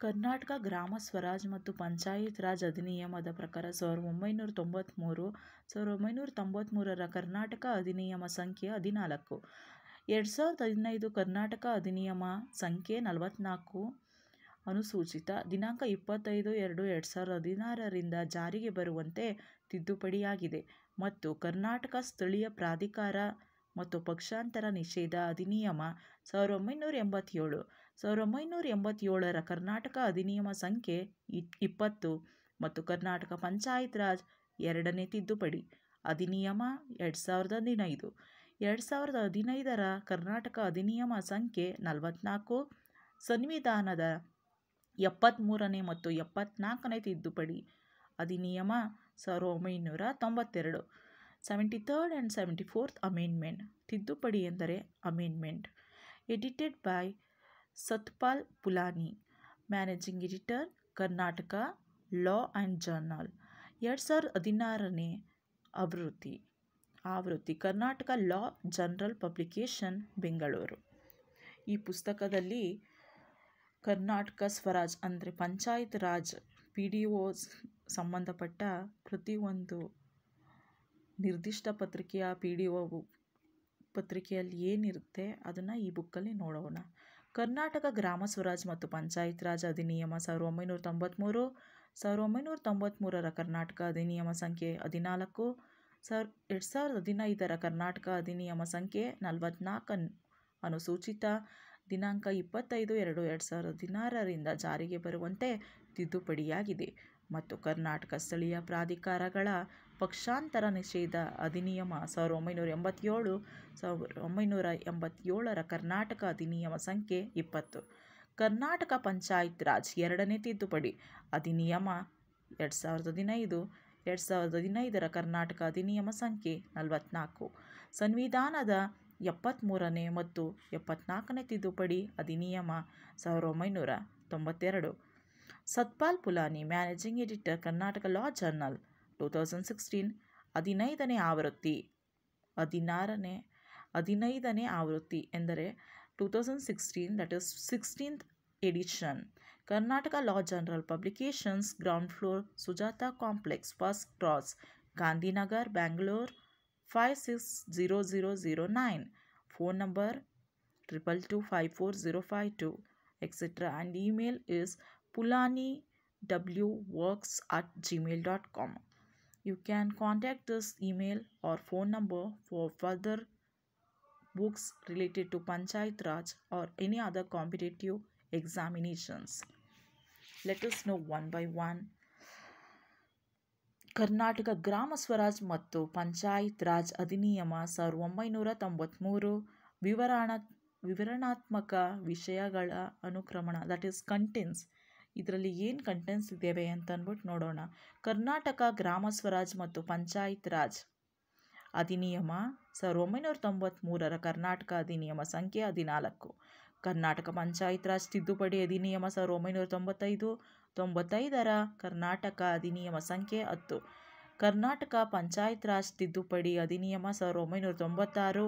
ಕರ್ನಾಟಕ ಗ್ರಾಮ ಸ್ವರಾಜ್ ಮತ್ತು ಪಂಚಾಯತ್ ರಾಜ್ ಅಧಿನಿಯಮದ ಪ್ರಕಾರ 1993ರ ಕರ್ನಾಟಕ ಅಧಿನಿಯಮ ಸಂಖ್ಯೆ 14, 2015 ಕರ್ನಾಟಕ ಅಧಿನಿಯಮ ಸಂಖ್ಯೆ 44 ಅನುಸೂಚಿತ ದಿನಾಂಕ 25/2/2016ರಿಂದ ಜಾರಿಗೆ ಬರುವಂತೆ ತಿದ್ದುಪಡಿಯಾಗಿದೆ ಮತ್ತು ಕರ್ನಾಟಕ ಸ್ಥಳೀಯ ಪ್ರಾಧಿಕಾರ ಮತ್ತು ಪಕ್ಷಾಂತರ ನಿಷೇಧ ಅಧಿನಿಯಮ 1987ರ ಕರ್ನಾಟಕ ಅಧಿನಿಯಮ ಸಂಖ್ಯೆ 20 ಮತ್ತು ಕರ್ನಾಟಕ ಪಂಚಾಯತ್ ರಾಜ್ 2ನೇ ತಿದ್ದುಪಡಿ ಅಧಿನಿಯಮ 2015ರ ಕರ್ನಾಟಕ ಅಧಿನಿಯಮ ಸಂಖ್ಯೆ 44, ಸಂವಿಧಾನದ 73ನೇ ಮತ್ತು 74ನೇ ತಿದ್ದುಪಡಿ ಅಧಿನಿಯಮ 1992 73rd and 74th ಅಮೆಂಡ್ಮೆಂಟ್. ತಿದ್ದುಪಡಿ ಎಂದರೆ amendment. Edited by Satpal Pulani, managing editor, Karnataka law and journal, 2016ನೇ ಆವೃತ್ತಿ, Karnataka law journal publication, Bengaluru. ಈ ಪುಸ್ತಕದಲ್ಲಿ ಕರ್ನಾಟಕ ಸ್ವರಾಜ್ ಅಂದರೆ ಪಂಚಾಯತ್ ರಾಜ್ PDO ಸಂಬಂಧಪಟ್ಟ ಪ್ರತಿಯೊಂದು ನಿರ್ದಿಷ್ಟ ಪತ್ರಿಕೆಯ PDO ಪತ್ರಿಕೆಯಲ್ಲಿ ಏನಿರುತ್ತೆ ಅದನ್ನು ಈ ಬುಕ್ಕಲ್ಲಿ ನೋಡೋಣ. ಕರ್ನಾಟಕ ಗ್ರಾಮ ಸ್ವರಾಜ್ ಮತ್ತು ಪಂಚಾಯತ್ ರಾಜ್ ಅಧಿನಿಯಮ 1993, 1993ರ ಕರ್ನಾಟಕ ಅಧಿನಿಯಮ ಸಂಖ್ಯೆ 14, 2015ರ ಕರ್ನಾಟಕ ಅಧಿನಿಯಮ ಸಂಖ್ಯೆ 44 ಅನುಸೂಚಿತ ದಿನಾಂಕ 25/2/2016ರಿಂದ ಜಾರಿಗೆ ಬರುವಂತೆ ತಿದ್ದುಪಡಿಯಾಗಿದೆ ಮತ್ತು ಕರ್ನಾಟಕ ಸ್ಥಳೀಯ ಪ್ರಾಧಿಕಾರಗಳ ಪಕ್ಷಾಂತರ ನಿಷೇಧ ಅಧಿನಿಯಮ 1987ರ ಕರ್ನಾಟಕ ಅಧಿನಿಯಮ ಸಂಖ್ಯೆ 20, ಕರ್ನಾಟಕ ಪಂಚಾಯತ್ ರಾಜ್ 2ನೇ ತಿದ್ದುಪಡಿ ಅಧಿನಿಯಮ 2015, 2015ರ ಕರ್ನಾಟಕ ಅಧಿನಿಯಮ ಸಂಖ್ಯೆ 44, ಸಂವಿಧಾನದ 73ನೇ ಮತ್ತು 74ನೇ ತಿದ್ದುಪಡಿ ಅಧಿನಿಯಮ 1992. Satpal Pulani, managing editor, Karnataka law journal, 2016 15ನೇ ಆವೃತ್ತಿ. 15ನೇ ಆವೃತ್ತಿ ಎಂದರೆ 2016, that is 16th edition. Karnataka law journal publications, ground floor, Sujata complex, first cross, Gandhinagar, Bangalore 560009. Phone number 22254052, etc. and email is pulaniwworks@gmail.com. You can contact this email or phone number for further books related to Panchayat Raj or any other competitive examinations. Let us know one by one. Karnataka ಗ್ರಾಮ ಸ್ವರಾಜ್ ಮತ್ತು ಪಂಚಾಯತ್ ರಾಜ್ ಅಧಿನಿಯಮ 1993 ವಿವರಣಾತ್ಮಕ ವಿಷಯಗಳ ಅನುಕ್ರಮಣ, that is contents. ಇದರಲ್ಲಿ ಏನು contents ಇದ್ದೇವೆ ಅಂತ ಅಂದ್ಬಿಟ್ಟು ನೋಡೋಣ. ಕರ್ನಾಟಕ ಗ್ರಾಮ ಸ್ವರಾಜ್ ಮತ್ತು ಪಂಚಾಯತ್ ರಾಜ್ ಅಧಿನಿಯಮ 1993ರ ಕರ್ನಾಟಕ ಅಧಿನಿಯಮ ಸಂಖ್ಯೆ 14, ಕರ್ನಾಟಕ ಪಂಚಾಯತ್ ರಾಜ್ ತಿದ್ದುಪಡಿ ಅಧಿನಿಯಮ 1995, 95ರ ಕರ್ನಾಟಕ ಅಧಿನಿಯಮ ಸಂಖ್ಯೆ 10, ಕರ್ನಾಟಕ ಪಂಚಾಯತ್ ರಾಜ್ ತಿದ್ದುಪಡಿ ಅಧಿನಿಯಮ 1996,